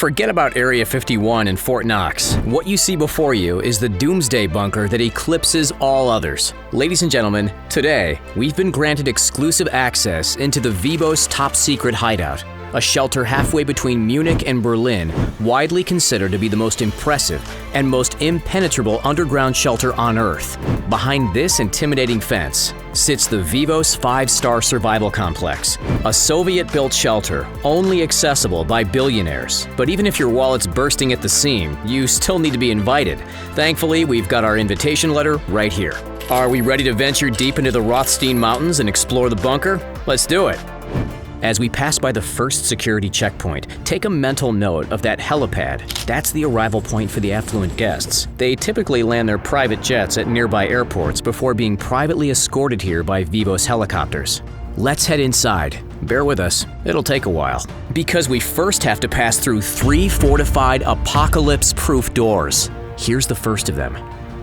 Forget about Area 51 and Fort Knox. What you see before you is the doomsday bunker that eclipses all others. Ladies and gentlemen, today we've been granted exclusive access into the Vivos top-secret hideout, a shelter halfway between Munich and Berlin, widely considered to be the most impressive and most impenetrable underground shelter on Earth. Behind this intimidating fence sits the Vivos 5-star survival complex, a Soviet-built shelter only accessible by billionaires. But even if your wallet's bursting at the seam, you still need to be invited. Thankfully, we've got our invitation letter right here. Are we ready to venture deep into the Rothstein Mountains and explore the bunker? Let's do it. As we pass by the first security checkpoint, take a mental note of that helipad. That's the arrival point for the affluent guests. They typically land their private jets at nearby airports before being privately escorted here by Vivos helicopters. Let's head inside. Bear with us, it'll take a while. Because we first have to pass through 3 fortified apocalypse-proof doors. Here's the first of them,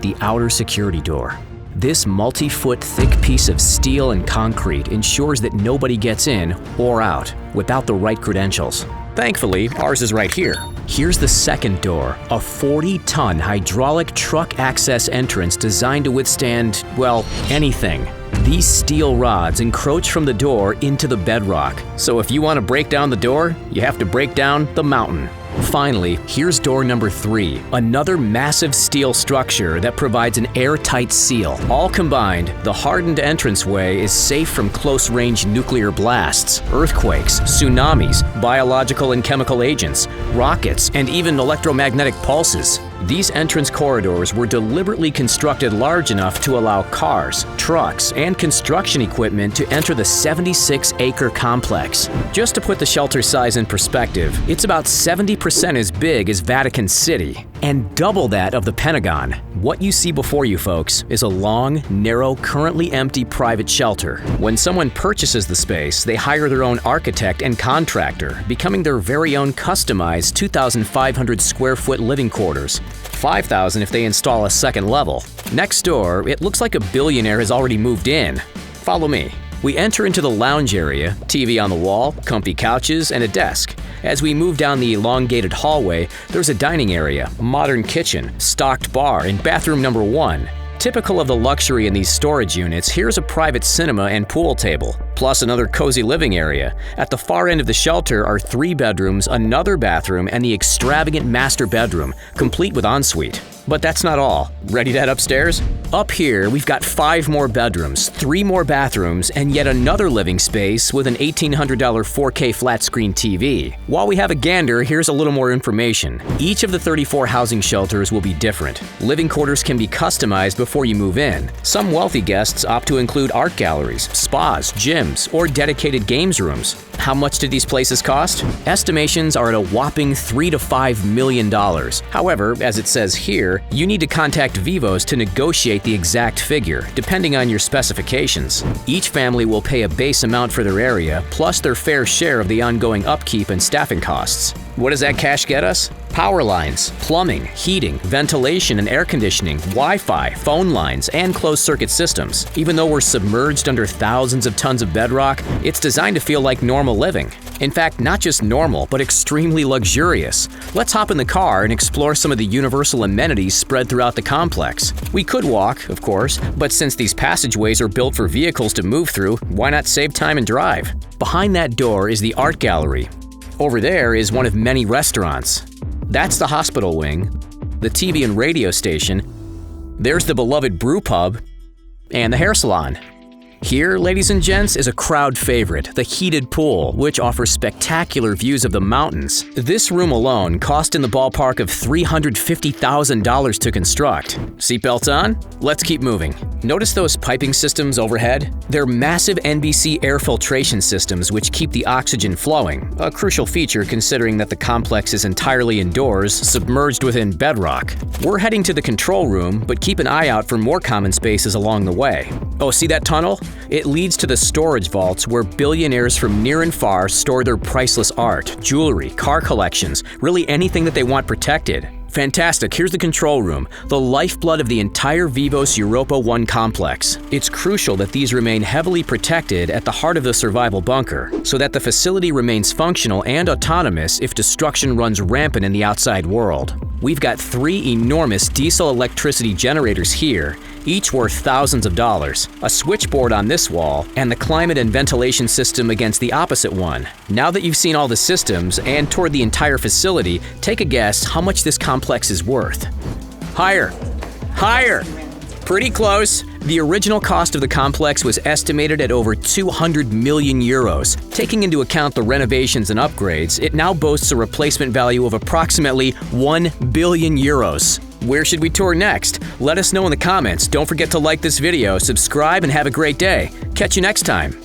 the outer security door. This multi-foot thick piece of steel and concrete ensures that nobody gets in or out without the right credentials. Thankfully, ours is right here. Here's the second door, a 40-ton hydraulic truck access entrance designed to withstand, well, anything. These steel rods encroach from the door into the bedrock, so if you want to break down the door, you have to break down the mountain. Finally, here's door number 3, another massive steel structure that provides an airtight seal. All combined, the hardened entranceway is safe from close-range nuclear blasts, earthquakes, tsunamis, biological and chemical agents, rockets, and even electromagnetic pulses. These entrance corridors were deliberately constructed large enough to allow cars, trucks, and construction equipment to enter the 76-acre complex. Just to put the shelter size in perspective, it's about 70% as big as Vatican City, and double that of the Pentagon. What you see before you, folks, is a long, narrow, currently empty private shelter. When someone purchases the space, they hire their own architect and contractor, becoming their very own customized 2,500 square foot living quarters. 5,000 if they install a second level. Next door, it looks like a billionaire has already moved in. Follow me. We enter into the lounge area, TV on the wall, comfy couches, and a desk. As we move down the elongated hallway, there's a dining area, modern kitchen, stocked bar, and bathroom number 1. Typical of the luxury in these storage units, here's a private cinema and pool table, plus another cozy living area. At the far end of the shelter are 3 bedrooms, another bathroom, and the extravagant master bedroom, complete with ensuite. But that's not all. Ready to head upstairs? Up here, we've got 5 more bedrooms, 3 more bathrooms, and yet another living space with an $1,800 4K flat-screen TV. While we have a gander, here's a little more information. Each of the 34 housing shelters will be different. Living quarters can be customized before you move in. Some wealthy guests opt to include art galleries, spas, gyms, or dedicated games rooms. How much do these places cost? Estimations are at a whopping $3 to $5 million. However, as it says here, you need to contact Vivos to negotiate the exact figure, depending on your specifications. Each family will pay a base amount for their area, plus their fair share of the ongoing upkeep and staffing costs. What does that cash get us? Power lines, plumbing, heating, ventilation and air conditioning, Wi-Fi, phone lines, and closed-circuit systems. Even though we're submerged under thousands of tons of bedrock, it's designed to feel like normal living. In fact, not just normal, but extremely luxurious. Let's hop in the car and explore some of the universal amenities spread throughout the complex. We could walk, of course, but since these passageways are built for vehicles to move through, why not save time and drive? Behind that door is the art gallery. Over there is one of many restaurants. That's the hospital wing, the TV and radio station. There's the beloved brew pub and the hair salon. Here, ladies and gents, is a crowd favorite, the heated pool, which offers spectacular views of the mountains. This room alone cost in the ballpark of $350,000 to construct. Seatbelts on? Let's keep moving. Notice those piping systems overhead? They're massive NBC air filtration systems which keep the oxygen flowing, a crucial feature considering that the complex is entirely indoors, submerged within bedrock. We're heading to the control room, but keep an eye out for more common spaces along the way. Oh, see that tunnel? It leads to the storage vaults where billionaires from near and far store their priceless art, jewelry, car collections, really anything that they want protected. Fantastic, here's the control room, the lifeblood of the entire Vivos Europa 1 complex. It's crucial that these remain heavily protected at the heart of the survival bunker, so that the facility remains functional and autonomous if destruction runs rampant in the outside world. We've got 3 enormous diesel electricity generators here, each worth thousands of dollars, a switchboard on this wall, and the climate and ventilation system against the opposite one. Now that you've seen all the systems and toured the entire facility, take a guess how much this complex is worth. Higher! Higher! Pretty close. The original cost of the complex was estimated at over 200 million euros. Taking into account the renovations and upgrades, it now boasts a replacement value of approximately 1 billion euros. Where should we tour next? Let us know in the comments. Don't forget to like this video, subscribe, and have a great day. Catch you next time.